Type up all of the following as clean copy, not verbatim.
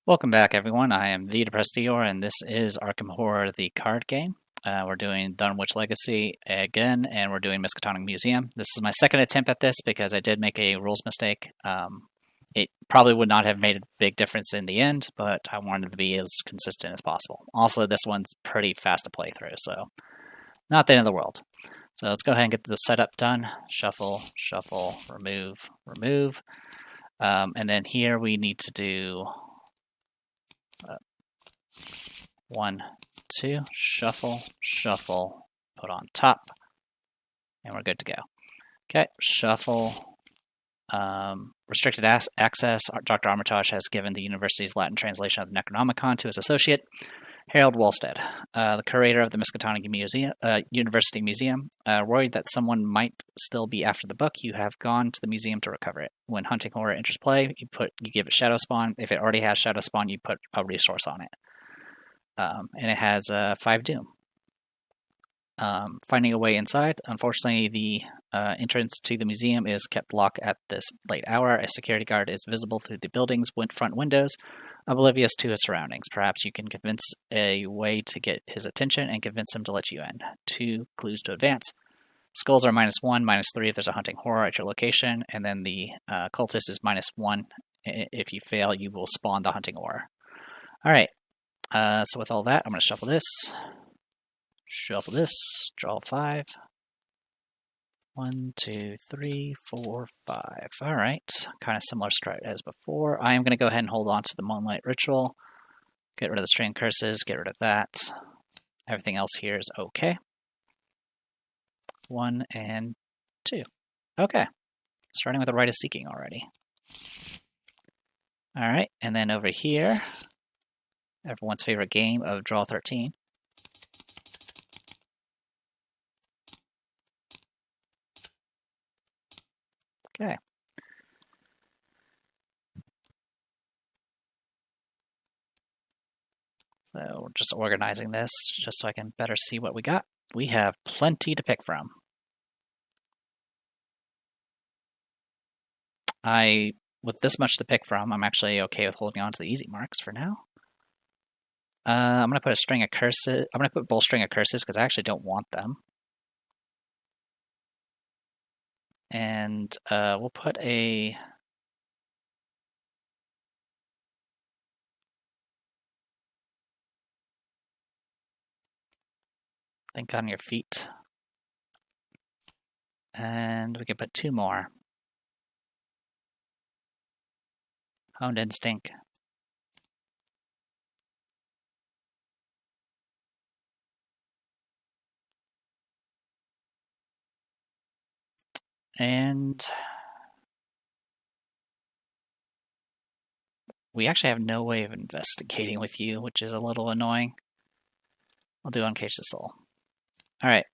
Welcome back, everyone. I am the Depressed Eeyore, and this is Arkham Horror, the card game. We're doing Dunwich Legacy again, and we're doing Miskatonic Museum. This is my second attempt at this because I did make a rules mistake. It probably would not have made a big difference in the end, but I wanted to be as consistent as possible. Also, this one's pretty fast to play through, so not the end of the world. So let's go ahead and get the setup done. Shuffle, shuffle, remove, remove. And then here we need to do 1, 2, shuffle, shuffle, put on top, and we're good to go. Okay, shuffle. Restricted access. Dr. Armitage has given the university's Latin translation of the Necronomicon to his associate, Harold Wolstead, the curator of the Miskatonic University Museum. Worried that someone might still be after the book, you have gone to the museum to recover it. When hunting horror enters play, you give it Shadow Spawn. If it already has Shadow Spawn, you put a resource on it. And it has 5 Doom. Finding a way inside. Unfortunately, the entrance to the museum is kept locked at this late hour. A security guard is visible through the building's front windows, oblivious to his surroundings. Perhaps you can convince a way to get his attention and convince him to let you in. 2 clues to advance. Skulls are -1, -3 if there's a hunting horror at your location, and then the cultist is -1. If you fail, you will spawn the hunting horror. Alright, so with all that, I'm going to shuffle this, draw 5. 1, 2, 3, 4, 5. Alright, kind of similar strat as before. I am going to go ahead and hold on to the Moonlight Ritual. Get rid of the Strain Curses, get rid of that. Everything else here is okay. 1 and 2. Okay, starting with the Rite of Seeking already. Alright, and then over here, everyone's favorite game of Draw 13. Okay. So we're just organizing this just so I can better see what we got. We have plenty to pick from. With this much to pick from, I'm actually okay with holding on to the easy marks for now. I'm going to put a string of curses. I'm going to put both string of curses because I actually don't want them. And we'll put a... Think on your feet. And we can put 2 more. Honed Instinct. And we actually have no way of investigating with you, which is a little annoying. I'll do Uncage the Soul. Alright.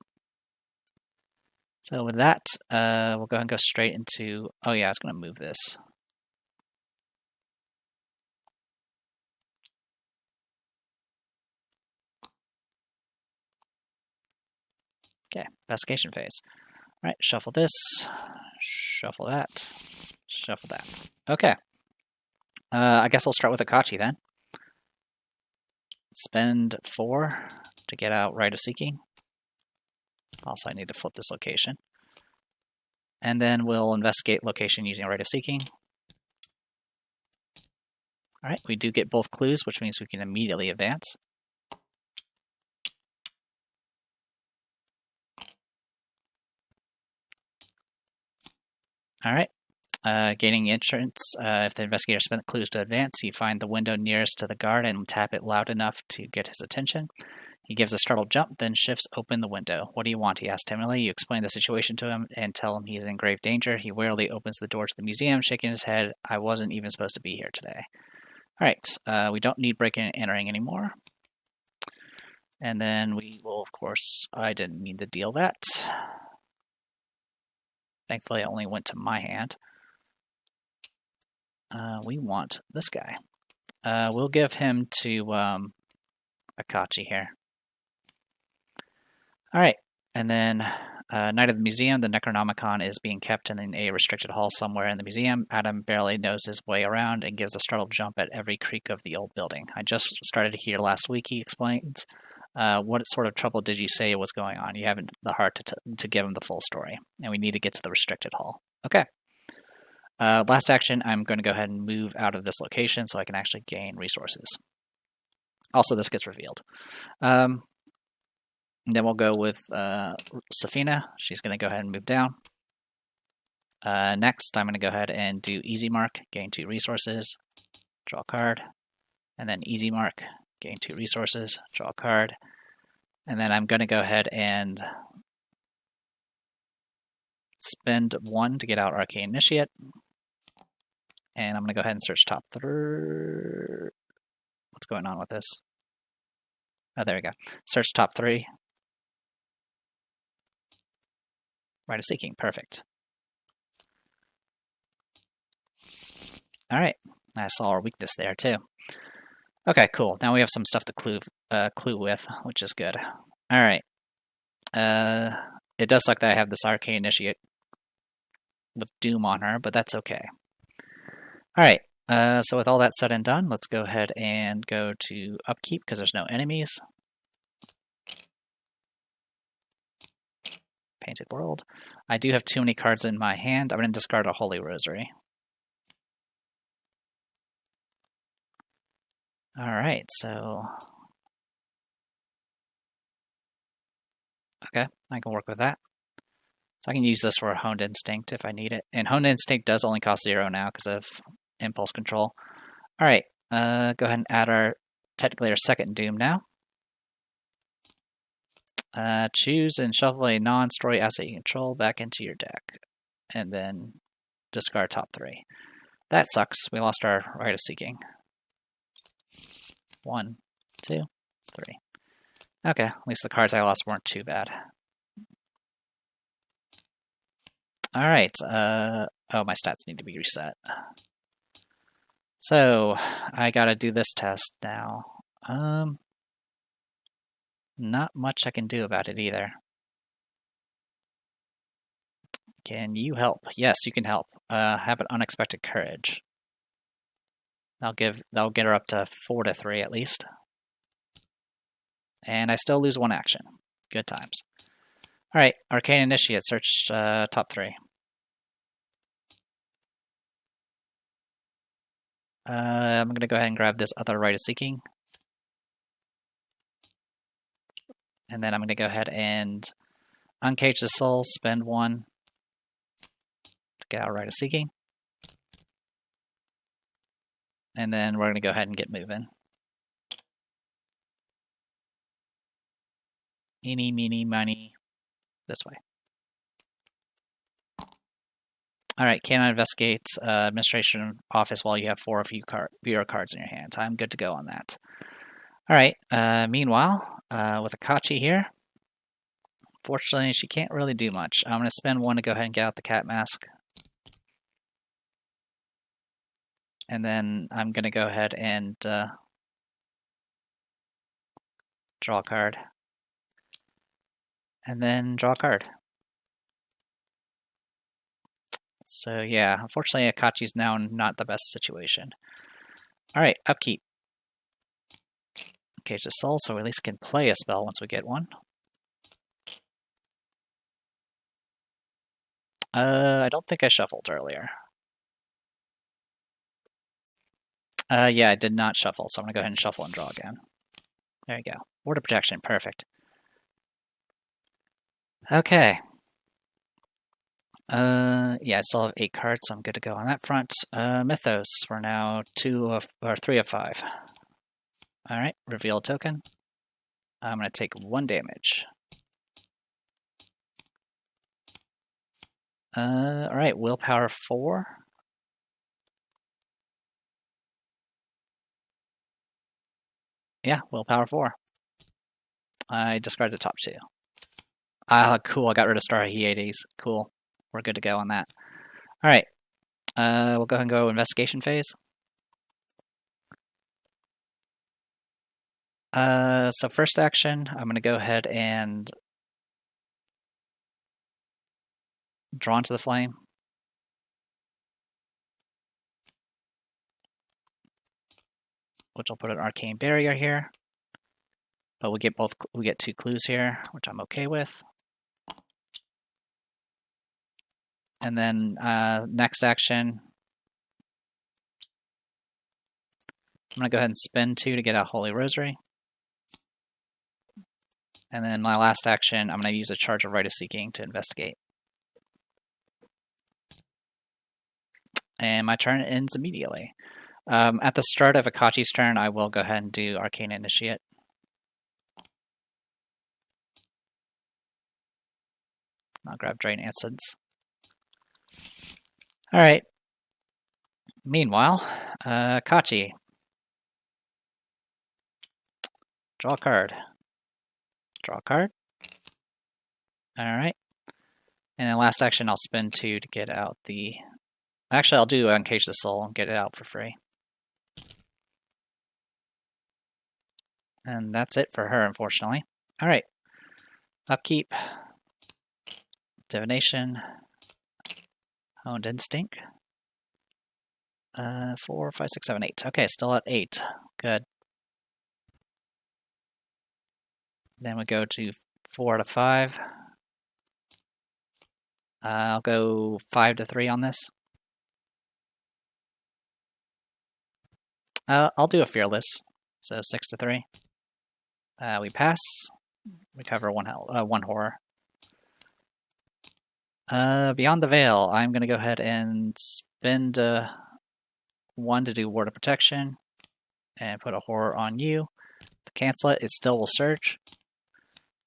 So with that, we'll go ahead and go straight into... Oh yeah, I was going to move this. Okay, investigation phase. All right, shuffle this, shuffle that, shuffle that. Okay. I guess I'll start with Akachi then. Spend 4 to get out Rite of Seeking. Also, I need to flip this location. And then we'll investigate location using Rite of Seeking. All right, we do get both clues, which means we can immediately advance. All right. Gaining entrance. If the investigator spent clues to advance, you find the window nearest to the guard and tap it loud enough to get his attention. He gives a startled jump, then shifts open the window. What do you want? He asks timidly. You explain the situation to him and tell him he is in grave danger. He warily opens the door to the museum, shaking his head. I wasn't even supposed to be here today. All right. We don't need breaking and entering anymore. And then we will, of course, I didn't mean to deal that. Thankfully, it only went to my hand. We want this guy. We'll give him to Akachi here. All right, and then Night of the Museum. The Necronomicon is being kept in a restricted hall somewhere in the museum. Adam barely knows his way around and gives a startled jump at every creak of the old building. I just started here last week, he explains. What sort of trouble did you say was going on? You haven't the heart to give him the full story. And we need to get to the restricted hall. Okay. Last action, I'm going to go ahead and move out of this location so I can actually gain resources. Also, this gets revealed. And then we'll go with Safina. She's going to go ahead and move down. Next, I'm going to go ahead and do Easy Mark, gain 2 resources, draw a card. And then Easy Mark, gain 2 resources, draw a card. And then I'm going to go ahead and spend 1 to get out Arcane Initiate. And I'm going to go ahead and search top 3. What's going on with this? Oh, there we go. Search top 3. Rite of Seeking, perfect. All right, I saw our weakness there too. Okay, cool. Now we have some stuff to clue with, which is good. All right. It does suck that I have this Arcane Initiate with Doom on her, but that's okay. All right. So with all that said and done, let's go ahead and go to Upkeep because there's no enemies. Painted World. I do have too many cards in my hand. I'm going to discard a Holy Rosary. Alright, so... Okay, I can work with that. So I can use this for a Honed Instinct if I need it. And Honed Instinct does only cost 0 now because of Impulse Control. Alright, go ahead and add technically our second Doom now. Choose and shuffle a non-story asset you control back into your deck. And then discard top 3. That sucks. We lost our Rite of Seeking. 1, 2, 3. Okay, at least the cards I lost weren't too bad. Alright, oh, my stats need to be reset. So, I gotta do this test now. Not much I can do about it either. Can you help? Yes, you can help. Have an Unexpected Courage. That'll get her up to 4 to 3 at least. And I still lose 1 action. Good times. Alright, Arcane Initiate, search top 3. I'm gonna go ahead and grab this other Rite of Seeking. And then I'm gonna go ahead and uncage the soul, spend 1 to get out Rite of Seeking. And then we're going to go ahead and get moving. Eeny, meeny, miny. This way. Alright, cannot investigate administration office while you have 4 fewer cards in your hand. I'm good to go on that. Alright, meanwhile, with Akachi here, fortunately she can't really do much. I'm going to spend 1 to go ahead and get out the cat mask. And then I'm going to go ahead and draw a card. And then draw a card. So yeah, unfortunately Akachi's now not the best situation. Alright, Upkeep. Cage the Soul, so we at least can play a spell once we get one. I don't think I shuffled earlier. Yeah, I did not shuffle, so I'm going to go ahead and shuffle and draw again. There you go. Word of Protection, perfect. Okay. Yeah, I still have 8 cards, so I'm good to go on that front. Mythos, we're now 3 of 5. Alright, reveal a token. I'm going to take 1 damage. Alright, willpower 4. Yeah, willpower 4. I discard the top 2. Ah, cool, I got rid of Star Hyades. Cool. We're good to go on that. Alright. We'll go ahead and go investigation phase. So first action, I'm going to go ahead and Drawn to the Flame. Which will put an Arcane Barrier here. But we get 2 clues here, which I'm okay with. And then next action, I'm going to go ahead and spend 2 to get out Holy Rosary. And then my last action, I'm going to use a charge of Rite of Seeking to investigate. And my turn ends immediately. At the start of Akachi's turn, I will go ahead and do Arcane Initiate. I'll grab Drain Essence. Alright. Meanwhile, Akachi. Draw a card. Draw a card. Alright. And then last action, I'll spend 2 to get out the... Actually, I'll do Uncage the Soul and get it out for free. And that's it for her, unfortunately. Alright. Upkeep. Divination. Honed Instinct. 4, 5, 6, 7, 8. Okay, still at 8. Good. Then we go to 4 out of 5. I'll go 5 to 3 on this. I'll do a Fearless. So 6 to 3. We pass. Recover 1 horror. Beyond the Veil, I'm going to go ahead and spend 1 to do Ward of Protection and put a horror on you. To cancel it, it still will surge.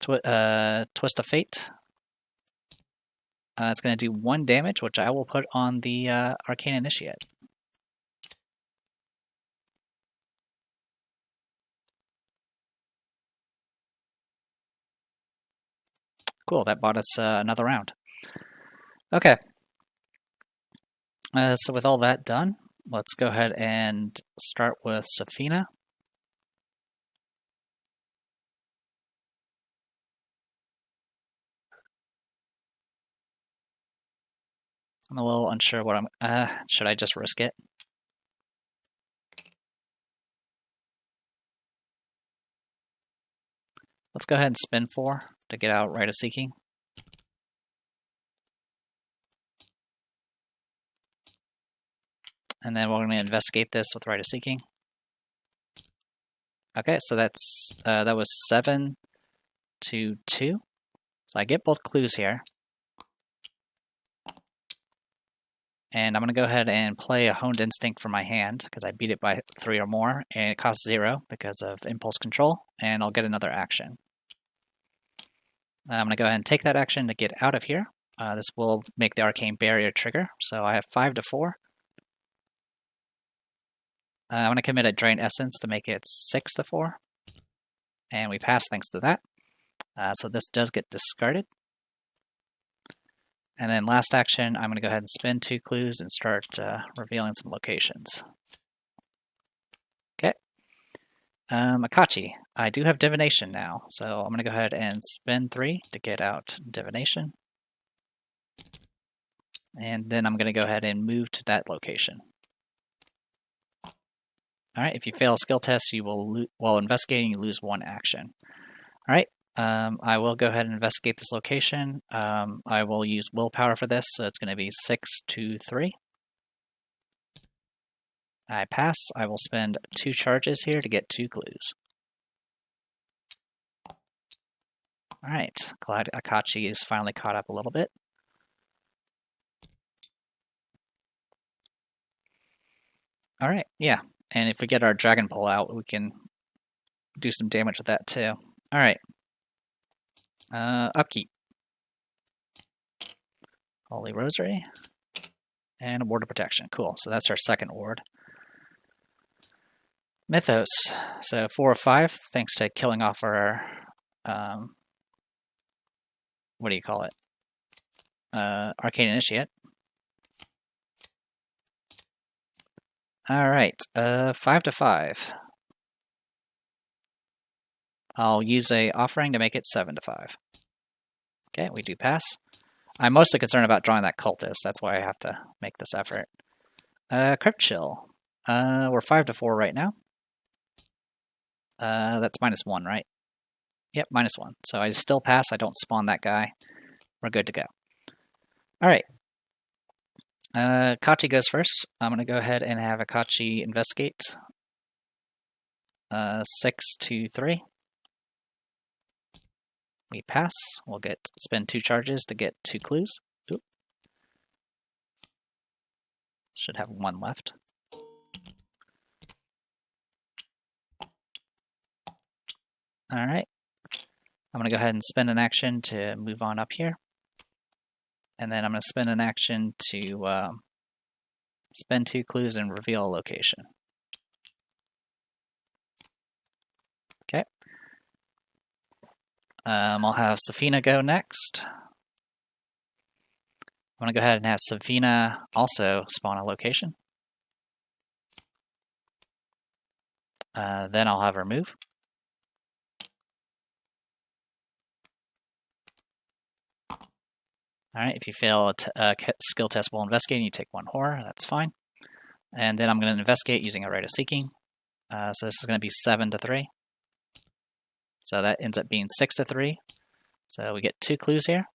Twist of Fate. It's going to do 1 damage, which I will put on the Arcane Initiate. Cool, that bought us another round. Okay. So with all that done, let's go ahead and start with Safina. I'm a little unsure what should I just risk it? Let's go ahead and spin 4 to get out Rite of Seeking. And then we're going to investigate this with Rite of Seeking. Okay, so that's that was 7 to 2. So I get both clues here. And I'm going to go ahead and play a Honed Instinct for my hand, because I beat it by 3 or more, and it costs 0 because of Impulse Control, and I'll get another action. I'm going to go ahead and take that action to get out of here. This will make the Arcane Barrier trigger, so I have 5 to 4. I'm going to commit a Drain Essence to make it 6 to 4. And we pass thanks to that. So this does get discarded. And then last action, I'm going to go ahead and spin 2 clues and start revealing some locations. Okay. Akachi, I do have Divination now, so I'm going to go ahead and spin 3 to get out Divination. And then I'm going to go ahead and move to that location. Alright, if you fail a skill test, you will, while investigating, you lose 1 action. Alright, I will go ahead and investigate this location. I will use willpower for this, so it's going to be 6 to 3. I pass. I will spend 2 charges here to get 2 clues. Alright, glad Akachi is finally caught up a little bit. Alright, yeah. And if we get our Dragon Pole out, we can do some damage with that too. Alright. Upkeep. Holy Rosary. And a Ward of Protection. Cool, so that's our second ward. Mythos. So 4 or 5, thanks to killing off our... what do you call it? Arcane Initiate. Alright, 5 to 5. I'll use a offering to make it 7 to 5. Okay, we do pass. I'm mostly concerned about drawing that cultist. That's why I have to make this effort. Crypt Chill. We're 5-4 right now. That's -1, right? Yep, -1. So I still pass. I don't spawn that guy. We're good to go. All right. Kachi goes first. I'm going to go ahead and have Akachi investigate. 6 to 3. We pass. We'll spend 2 charges to get 2 clues. Oop. Should have 1 left. All right. I'm going to go ahead and spend an action to move on up here. And then I'm going to spend an action to spend 2 clues and reveal a location. Okay. I'll have Safina go next. I'm going to go ahead and have Safina also spawn a location. Then I'll have her move. Alright, if you fail a skill test while investigating, you take 1 horror. That's fine. And then I'm going to investigate using a Rite of Seeking. So this is going to be 7 to 3. So that ends up being 6 to 3. So we get 2 clues here.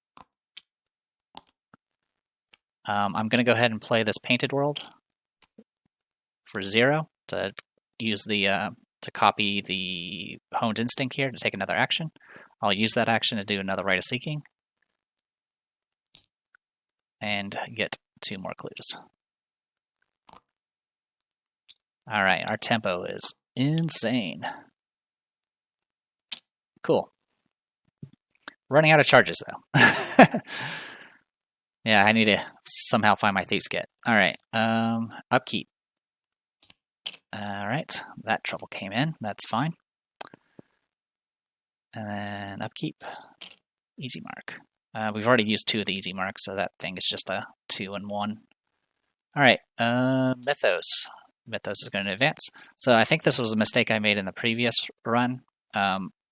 I'm going to go ahead and play this Painted World for 0 to use the to copy the Honed Instinct here to take another action. I'll use that action to do another Rite of Seeking and get 2 more clues. All right, our tempo is insane. Cool. Running out of charges, though. Yeah, I need to somehow find my Thieves' Kit. All right, upkeep. All right, that trouble came in. That's fine. And then upkeep, easy mark. We've already used 2 of the easy marks, so that thing is just a 2 and 1. All right, Mythos. Mythos is going to advance. So I think this was a mistake I made in the previous run.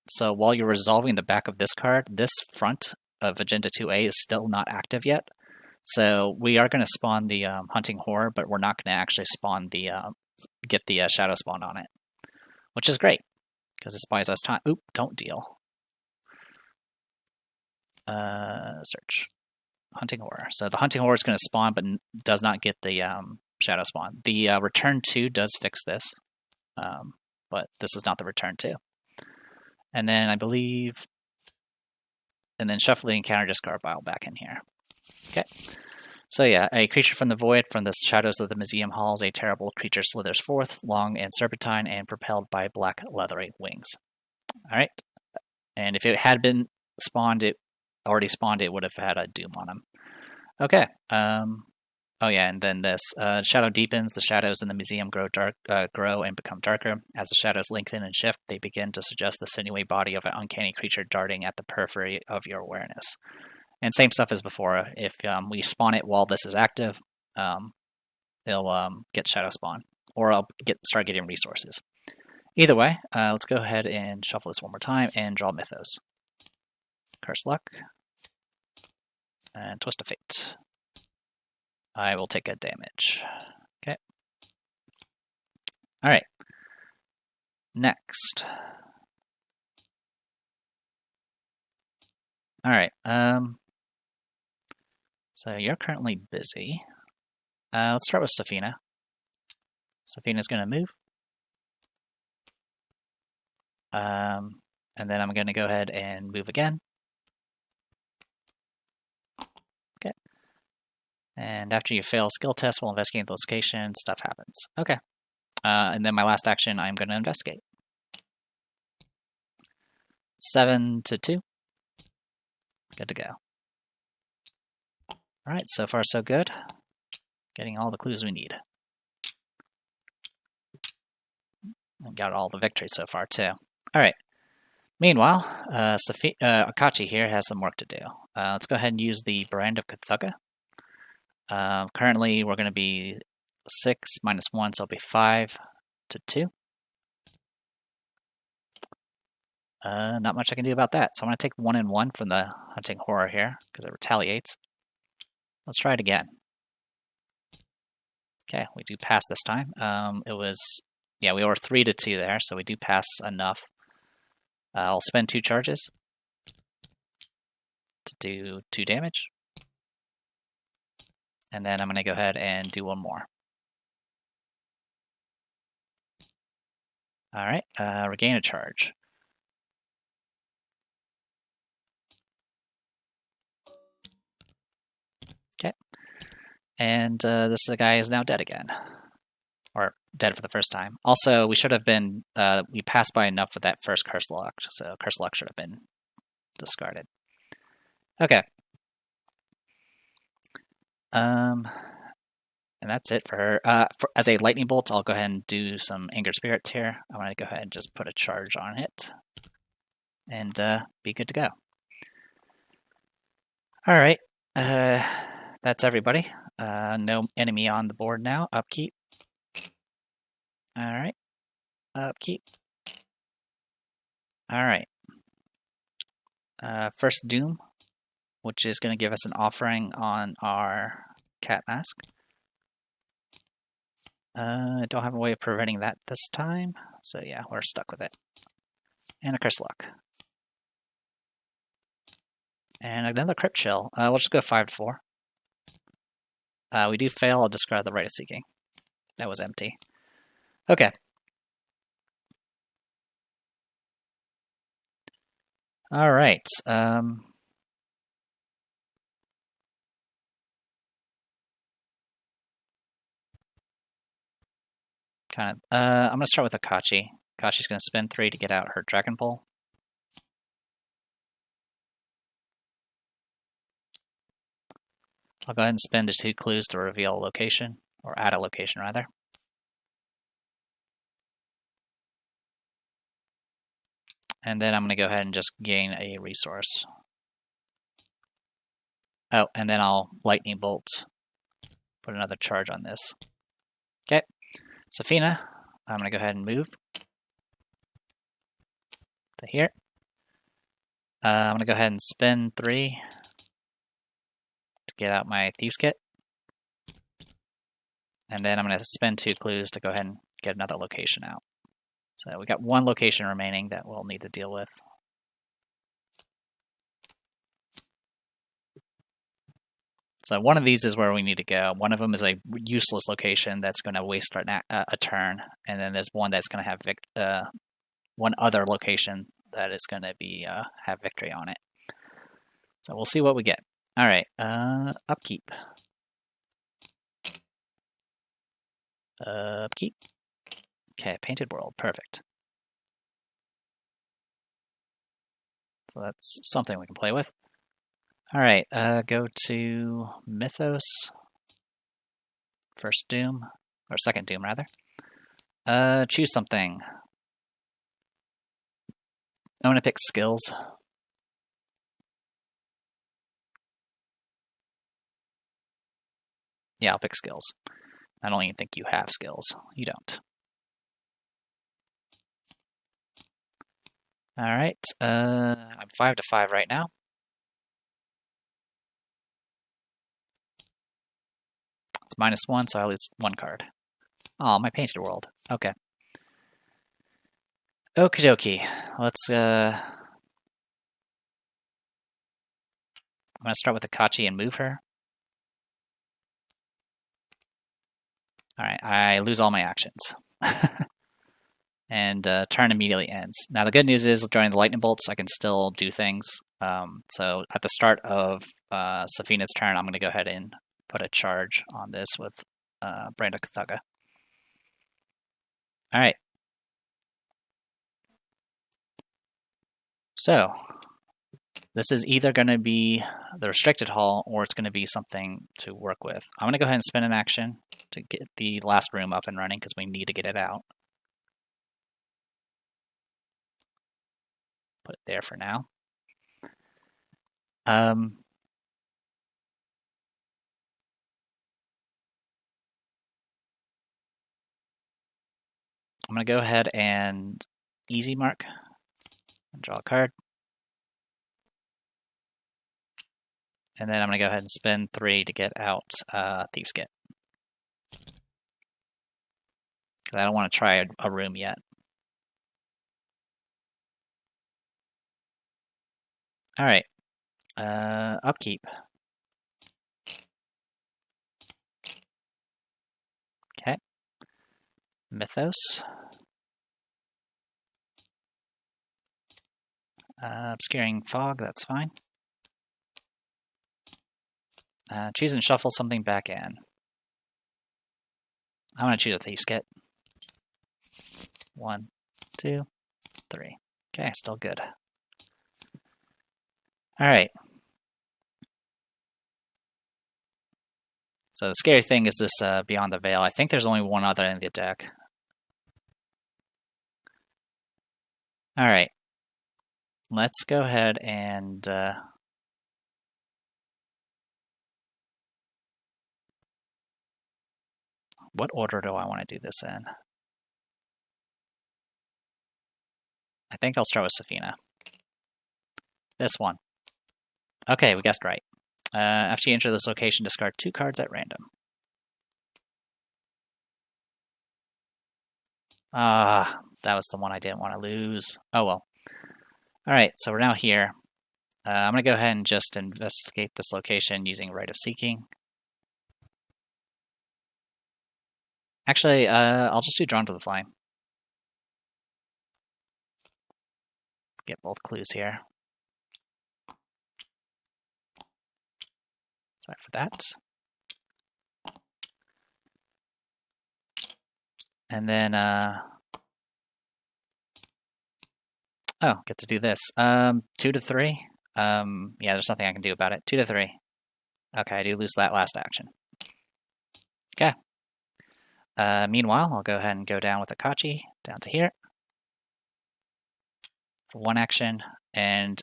So while you're resolving the back of this card, this front of Agenda 2A is still not active yet. So we are going to spawn the Hunting Horror, but we're not going to actually spawn the get the Shadow Spawn on it, which is great because this buys us time. Oop! Don't deal. Search Hunting Horror. So the Hunting Horror is going to spawn, but does not get the Shadow Spawn. The Return 2 does fix this, but this is not the Return 2. And then I believe, and then shuffle the encounter discard pile back in here. Okay. So yeah, a creature from the void, from the shadows of the museum halls, a terrible creature slithers forth, long and serpentine, and propelled by black leathery wings. All right. And if it had been spawned, it would have had a doom on him. Okay. Oh yeah, and then this shadow deepens. The shadows in the museum grow and become darker. As the shadows lengthen and shift, they begin to suggest the sinewy body of an uncanny creature darting at the periphery of your awareness. And same stuff as before. If we spawn it while this is active, it'll get shadow spawn, or I'll start getting resources. Either way, let's go ahead and shuffle this one more time and draw Mythos. Curse Luck and Twist of Fate. I will take a damage. Okay. All right. Next. All right. So you're currently busy. Let's start with Safina. Safina's going to move. And then I'm going to go ahead and move again. Okay. And after you fail a skill test while investigating the location, stuff happens. Okay. And then my last action, I'm going to investigate. 7 to 2. Good to go. All right, so far so good. Getting all the clues we need. And got all the victories so far too. All right. Meanwhile, Akachi here has some work to do. Let's go ahead and use the Brand of Cthugha. Currently, we're going to be 6 minus 1, so it'll be 5 to 2. Not much I can do about that. So I'm going to take 1 and 1 from the Hunting Horror here, because it retaliates. Let's try it again. Okay, we do pass this time. Yeah, we were 3-2 there, so we do pass enough. I'll spend 2 charges to do 2 damage. And then I'm going to go ahead and do 1 more. All right, regain a charge. Okay. And this guy is now dead again. Or dead for the first time. Also, we should have been, we passed by enough with that first curse lock, so curse lock should have been discarded. Okay. And that's it for her. As a lightning bolt, I'll go ahead and do some Angered Spirits here. I'm going to go ahead and just put a charge on it. And be good to go. Alright. That's everybody. No enemy on the board now. Upkeep. Alright. Upkeep. Alright. First Doom, which is going to give us an offering on our cat mask. I don't have a way of preventing that this time, so yeah, we're stuck with it. And a Curse Lock. And another Crypt Chill. We'll just go 5-4. We do fail, I'll discard the Rite of Seeking. That was empty. Okay. Alright. I'm going to start with Akachi. Akachi's going to spend 3 to get out her Dragon Pole. I'll go ahead and spend 2 clues to reveal a location, or add a location rather. And then I'm going to go ahead and just gain a resource. Oh, and then I'll Lightning Bolt. Put another charge on this. Okay. Safina, I'm going to go ahead and move to here. I'm going to go ahead and spend 3 to get out my Thieves Kit. And then I'm going to spend 2 clues to go ahead and get another location out. So we got 1 location remaining that we'll need to deal with. So one of these is where we need to go. One of them is a useless location that's going to waste a turn, and then there's one that's going to have one other location that is going to be have victory on it. So we'll see what we get. All right, upkeep. Upkeep. Okay, Painted World, perfect. So that's something we can play with. All right, go to Mythos. First Doom, or second Doom rather. Choose something. I'm gonna pick skills. Yeah, I'll pick skills. I don't even think you have skills. You don't. All right, I'm 5-5 right now. It's -1, so I lose 1 card. Oh, my Painted World. Okay. Okie dokie. Let's, I'm gonna start with Akachi and move her. Alright, I lose all my actions. And turn immediately ends. Now the good news is during the Lightning Bolts I can still do things. So at the start of Safina's turn, I'm going to go ahead and put a charge on this with Brand of Cthugga. Alright. So, this is either going to be the Restricted Hall or it's going to be something to work with. I'm going to go ahead and spend an action to get the last room up and running because we need to get it out. Put it there for now. I'm going to go ahead and easy mark and draw a card. And then I'm going to go ahead and spend 3 to get out Thieves' Kit. Because I don't want to try a room yet. Alright. Upkeep. Okay. Mythos. Obscuring Fog, that's fine. Choose and shuffle something back in. I'm going to choose a Thieves' Kit. 1, 2, 3. Okay, still good. Alright. So the scary thing is this Beyond the Veil. I think there's only one other in the deck. Alright. Let's go ahead and... what order do I want to do this in? I think I'll start with Safina. This one. Okay, we guessed right. After you enter this location, discard 2 cards at random. Ah, that was the one I didn't want to lose. Oh well. Alright, so we're now here. I'm going to go ahead and just investigate this location using Rite of Seeking. Actually, I'll just do Drawn to the Flame. Get both clues here. Sorry for that. And then, oh, get to do this. 2 to 3. Yeah, there's nothing I can do about it. 2 to 3. Okay, I do lose that last action. Okay. Meanwhile, I'll go ahead and go down with Akachi, down to here. For 1 action, and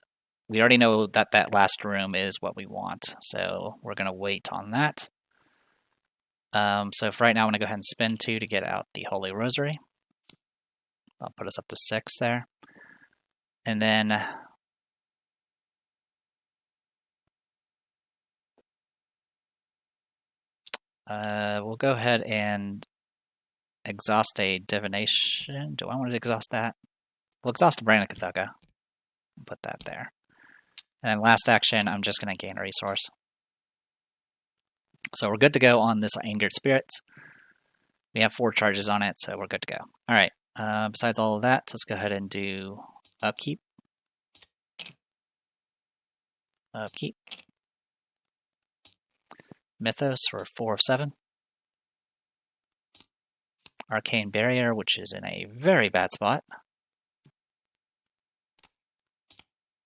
we already know that that last room is what we want, so we're going to wait on that. So for right now, I'm going to go ahead and spend 2 to get out the Holy Rosary. I'll put us up to 6 there. And then we'll go ahead and exhaust a Divination. Do I want to exhaust that? We'll exhaust a Brand of Kathuga. Put that there. And then last action, I'm just going to gain a resource. So we're good to go on this Angered Spirits. We have 4 charges on it, so we're good to go. Alright, besides all of that, let's go ahead and do Upkeep. Upkeep. Mythos for 4 of 7. Arcane Barrier, which is in a very bad spot.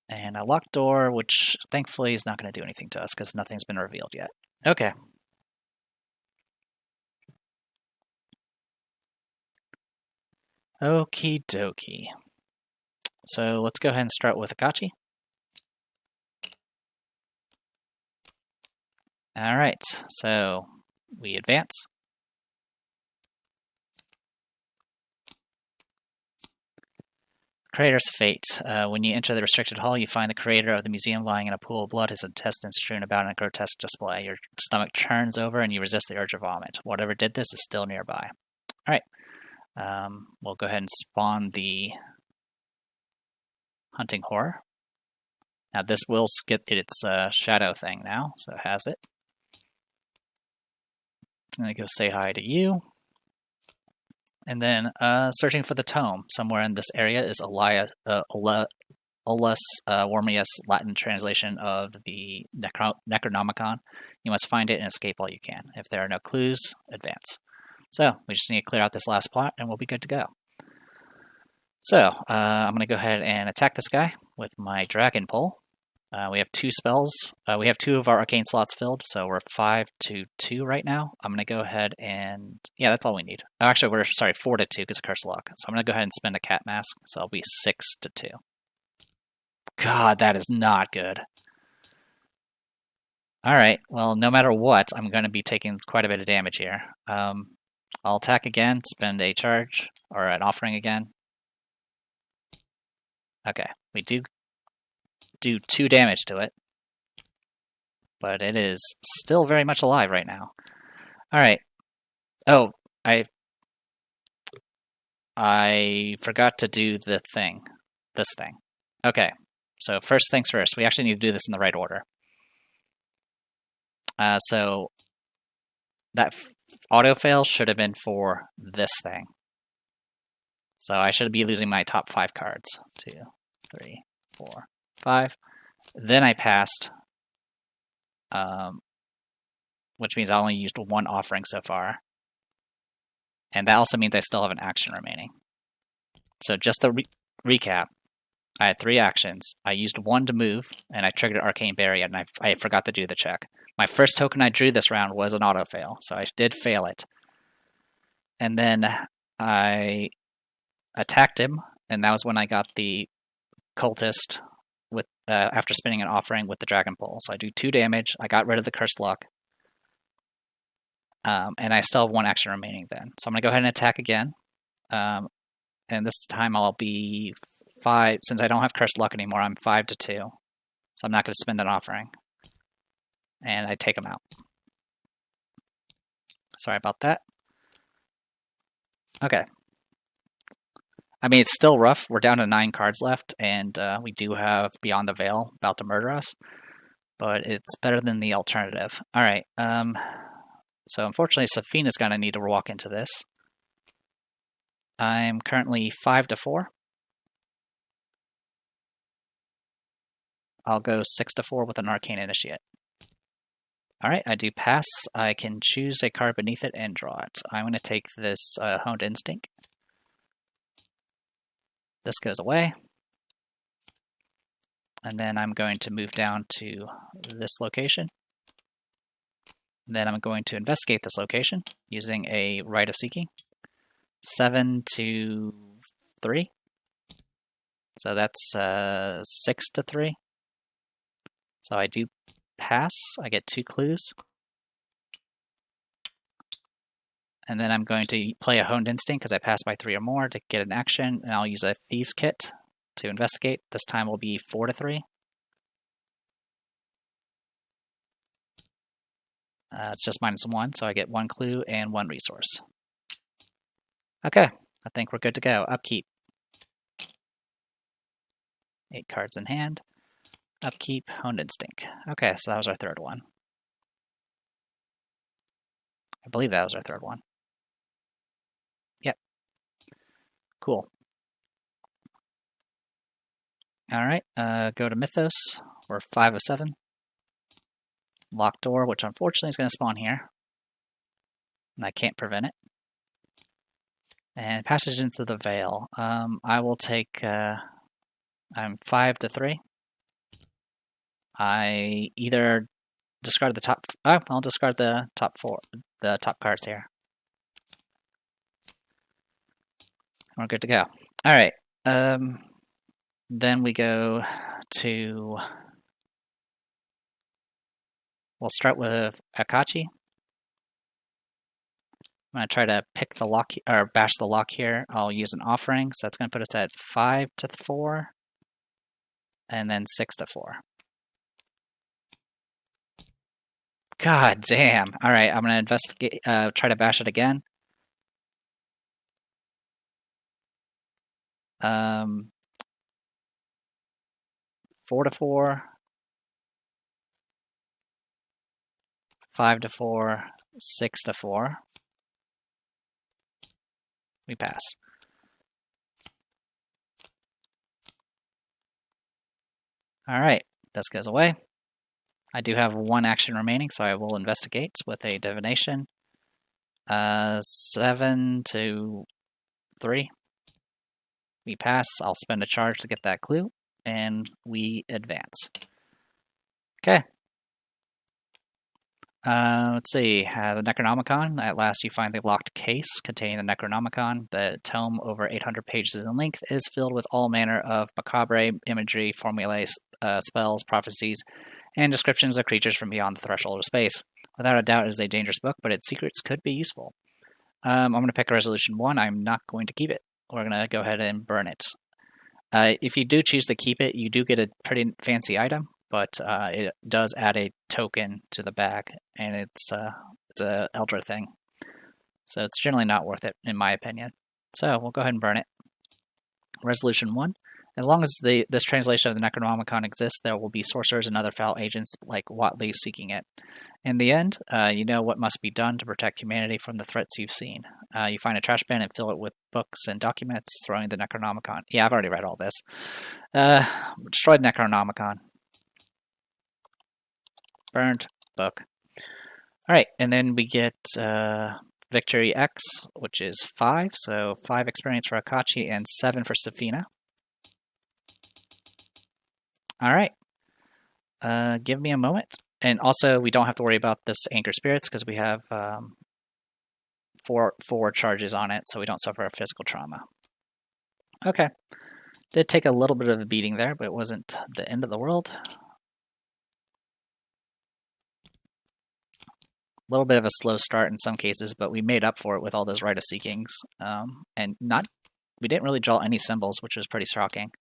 And a Locked Door, which thankfully is not going to do anything to us because nothing's been revealed yet. Okay. Okie dokie. So let's go ahead and start with Akachi. Alright, so we advance. Creator's Fate. When you enter the restricted hall, you find the creator of the museum lying in a pool of blood, his intestines strewn about in a grotesque display. Your stomach turns over and you resist the urge to vomit. Whatever did this is still nearby. Alright. We'll go ahead and spawn the Hunting Horror. Now this will skip its shadow thing now, so it has it. I'm going to go say hi to you. And then searching for the tome. Somewhere in this area is Olus Wormius, Latin translation of the Necronomicon. You must find it and escape all you can. If there are no clues, advance. So we just need to clear out this last plot and we'll be good to go. So I'm going to go ahead and attack this guy with my Dragon Pole. We have 2 spells. We have 2 of our arcane slots filled, so we're 5 to 2 right now. I'm going to go ahead and... yeah, that's all we need. Oh, actually, we're, sorry, 4 to 2 because of Curse Lock. So I'm going to go ahead and spend a Cat Mask, so I'll be 6 to 2. God, that is not good. Alright, well, no matter what, I'm going to be taking quite a bit of damage here. I'll attack again, spend a charge, or an offering again. Okay, we do 2 damage to it, but it is still very much alive right now. All right. Oh, I forgot to do this thing. Okay, so first things first, we actually need to do this in the right order. So that autofail should have been for this thing. So I should be losing my top 5 cards. 2, 3, 4, 5. Then I passed, which means I only used 1 offering so far. And that also means I still have an action remaining. So just to recap, I had 3 actions. I used 1 to move, and I triggered Arcane Barrier, and I forgot to do the check. My first token I drew this round was an autofail, so I did fail it. And then I attacked him, and that was when I got the Cultist with after spinning an offering with the Dragon Pole. So I do 2 damage. I got rid of the Cursed Luck. And I still have 1 action remaining then. So I'm going to go ahead and attack again. And this time I'll be 5. Since I don't have Cursed Luck anymore, I'm 5 to 2. So I'm not going to spend an offering. And I take him out. Sorry about that. Okay. I mean, it's still rough. We're down to 9 cards left, and we do have Beyond the Veil about to murder us. But it's better than the alternative. All right. So unfortunately, Safina's going to need to walk into this. I'm currently 5 to 4. I'll go 6 to 4 with an Arcane Initiate. Alright, I do pass. I can choose a card beneath it and draw it. I'm going to take this Honed Instinct. This goes away. And then I'm going to move down to this location. Then I'm going to investigate this location using a Rite of Seeking. 7 to 3. So that's 6 to 3. So I do pass. I get 2 clues. And then I'm going to play a Honed Instinct because I passed by 3 or more to get an action. And I'll use a Thieves Kit to investigate. This time will be 4 to 3. It's just -1, so I get 1 clue and 1 resource. Okay, I think we're good to go. Upkeep. 8 cards in hand. Upkeep, Honed Instinct. Okay, so that was our 3rd one. I believe that was our 3rd one. Yep. Cool. Alright, go to Mythos. We're 5 of 7. Locked door, which unfortunately is going to spawn here. And I can't prevent it. And passage into the Veil. I will take... I'm 5 to 3. I either discard the top... Oh, I'll discard the top 4. The top cards here. We're good to go. Alright. Then we go to... We'll start with Akachi. I'm going to try to pick the lock, or bash the lock here. I'll use an offering, so that's going to put us at 5 to 4, and then 6 to 4. God damn. Alright, I'm going to investigate, try to bash it again. 4 to 4. 5 to 4, 6 to 4. We pass. Alright, this goes away. I do have 1 action remaining, so I will investigate with a divination. 7 to 3. We pass. I'll spend a charge to get that clue, and we advance. Okay. Let's see, the Necronomicon. At last you find the locked case containing the Necronomicon. The tome, over 800 pages in length, is filled with all manner of macabre imagery, formulae, spells, prophecies, and descriptions of creatures from beyond the threshold of space. Without a doubt, it is a dangerous book, but its secrets could be useful. I'm going to pick a resolution 1. I'm not going to keep it. We're going to go ahead and burn it. If you do choose to keep it, you do get a pretty fancy item. but it does add a token to the bag, and it's a Elder thing. So it's generally not worth it, in my opinion. So we'll go ahead and burn it. Resolution 1. As long as this translation of the Necronomicon exists, there will be sorcerers and other foul agents like Watley seeking it. In the end, you know what must be done to protect humanity from the threats you've seen. You find a trash bin and fill it with books and documents, throwing the Necronomicon. Yeah, I've already read all this. Destroyed Necronomicon. Burned book. Alright, and then we get Victory X, which is 5. So 5 experience for Akachi and 7 for Safina. Alright. Give me a moment. And also, we don't have to worry about this Anchor Spirits because we have 4 charges on it, so we don't suffer a physical trauma. Okay. Did take a little bit of a beating there, but it wasn't the end of the world. A little bit of a slow start in some cases, but we made up for it with all those Rite of Seekings. And we didn't really draw any symbols, which was pretty shocking.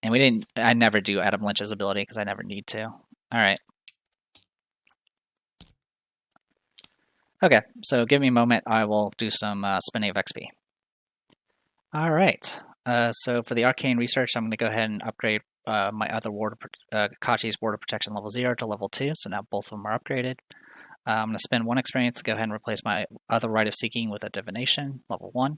And I never do Adam Lynch's ability because I never need to. Alright. Okay, so give me a moment. I will do some spinning of XP. Alright. So for the Arcane Research, I'm going to go ahead and upgrade my other Akachi's Ward of Protection level 0 to level 2, so now both of them are upgraded. I'm going to spend 1 experience to go ahead and replace my other Rite of Seeking with a Divination, level 1.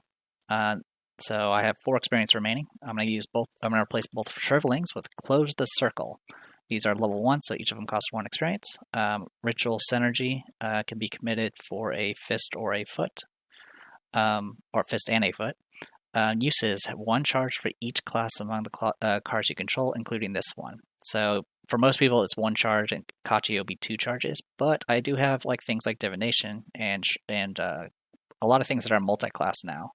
So I have 4 experience remaining. I'm going to replace both Shrivelings with Close the Circle. These are level 1, so each of them costs 1 experience. Ritual Synergy can be committed for a fist or a foot, or fist and a foot. Uses 1 charge for each class among the cards you control, including this one. So for most people, it's 1 charge, and Kachi will be 2 charges. But I do have things like Divination and a lot of things that are multi-class now.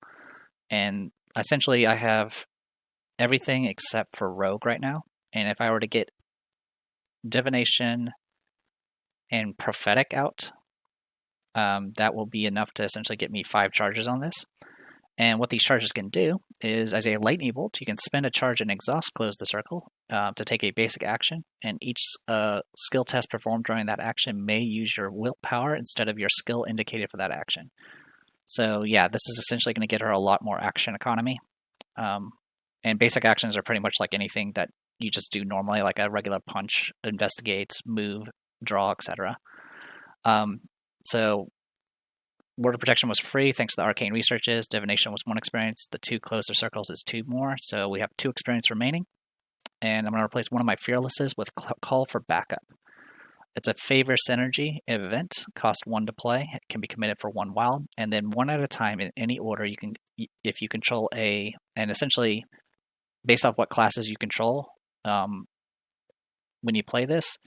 And essentially, I have everything except for Rogue right now. And if I were to get Divination and Prophetic out, that will be enough to essentially get me 5 charges on this. And what these charges can do is, as a lightning bolt, you can spend a charge and exhaust Close the Circle to take a basic action, and each skill test performed during that action may use your willpower instead of your skill indicated for that action. So yeah, this is essentially going to get her a lot more action economy. And basic actions are pretty much like anything that you just do normally, like a regular punch, investigate, move, draw, etc. So Word of Protection was free thanks to the Arcane Researches. Divination was 1 experience. The 2 Closer Circles is 2 more. So we have 2 experience remaining. And I'm going to replace one of my Fearlesses with Call for Backup. It's a Favor Synergy event. Cost 1 to play. It can be committed for 1 wild. And then 1 at a time in any order, you can, if you control and essentially, based off what classes you control, when you play this,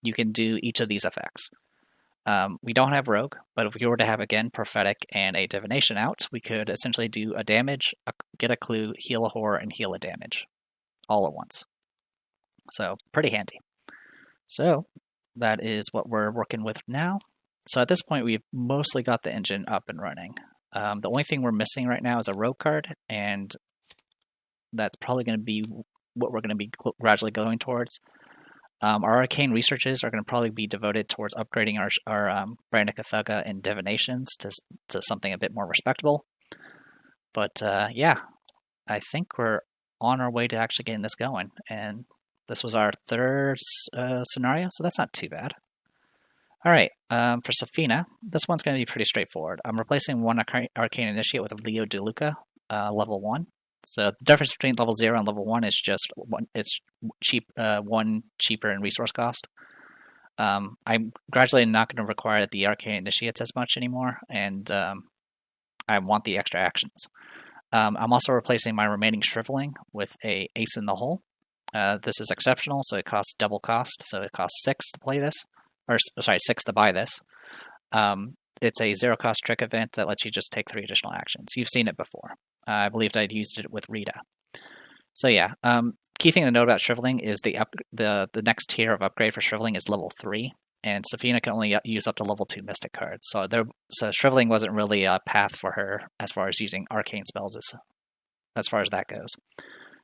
you can do each of these effects. We don't have Rogue, but if we were to have, again, Prophetic and a Divination out, we could essentially do a damage, get a clue, heal a horror, and heal a damage all at once. So, pretty handy. So, that is what we're working with now. So at this point, we've mostly got the engine up and running. The only thing we're missing right now is a Rogue card, and that's probably going to be what we're going to be gradually going towards. Our Arcane Researches are going to probably be devoted towards upgrading our Brandika Thugga and Divinations to something a bit more respectable. But yeah, I think we're on our way to actually getting this going. And this was our 3rd scenario, so that's not too bad. All right, for Safina, this one's going to be pretty straightforward. I'm replacing 1 Arcane Initiate with a Leo DeLuca, level 1. So the difference between level 0 and level 1 is just it's cheap, 1 cheaper in resource cost. I'm gradually not going to require the Arcane Initiates as much anymore, and I want the extra actions. I'm also replacing my remaining Shriveling with a Ace in the Hole. This is exceptional, so it costs double cost, so it costs 6 to play this. Or, sorry, 6 to buy this. It's a 0-cost trick event that lets you just take 3 additional actions. You've seen it before. I believed I'd used it with Rita. So yeah, key thing to note about Shriveling is the next tier of upgrade for Shriveling is level 3, and Safina can only use up to level 2 Mystic cards. So Shriveling wasn't really a path for her as far as using arcane spells as far as that goes.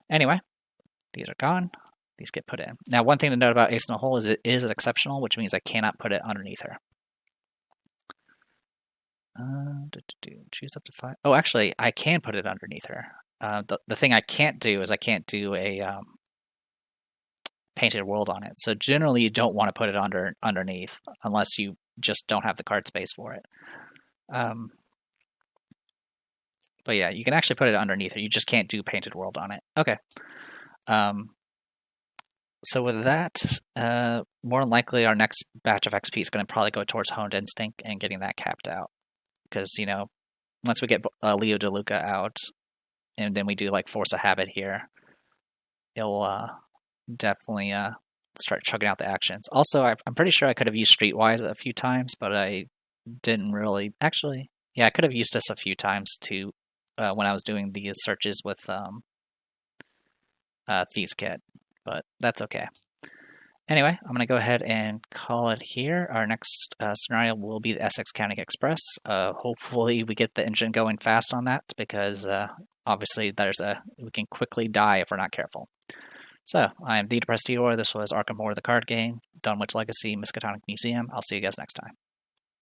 Anyway, these are gone. these get put in. Now, one thing to note about Ace in the Hole is it is exceptional, which means I cannot put it underneath her. Choose up to 5. Oh, actually, I can put it underneath her. The thing I can't do is I can't do a painted world on it. So generally, you don't want to put it underneath unless you just don't have the card space for it. But yeah, you can actually put it underneath her. You just can't do painted world on it. Okay. So with that, more than likely our next batch of XP is going to probably go towards Honed Instinct and getting that capped out. Because, you know, once we get Leo DeLuca out, and then we do like Force of Habit here, it'll definitely start chugging out the actions. Also, I'm pretty sure I could have used Streetwise a few times, but I didn't really. Actually, yeah, I could have used this a few times too when I was doing the searches with Thieves Kit, but that's okay. Anyway, I'm going to go ahead and call it here. Our next scenario will be the Essex County Express. Hopefully we get the engine going fast on that because obviously we can quickly die if we're not careful. So, I am The Depressed Eeyore. This was Arkham Horror the Card Game, Dunwich Legacy, Miskatonic Museum. I'll see you guys next time.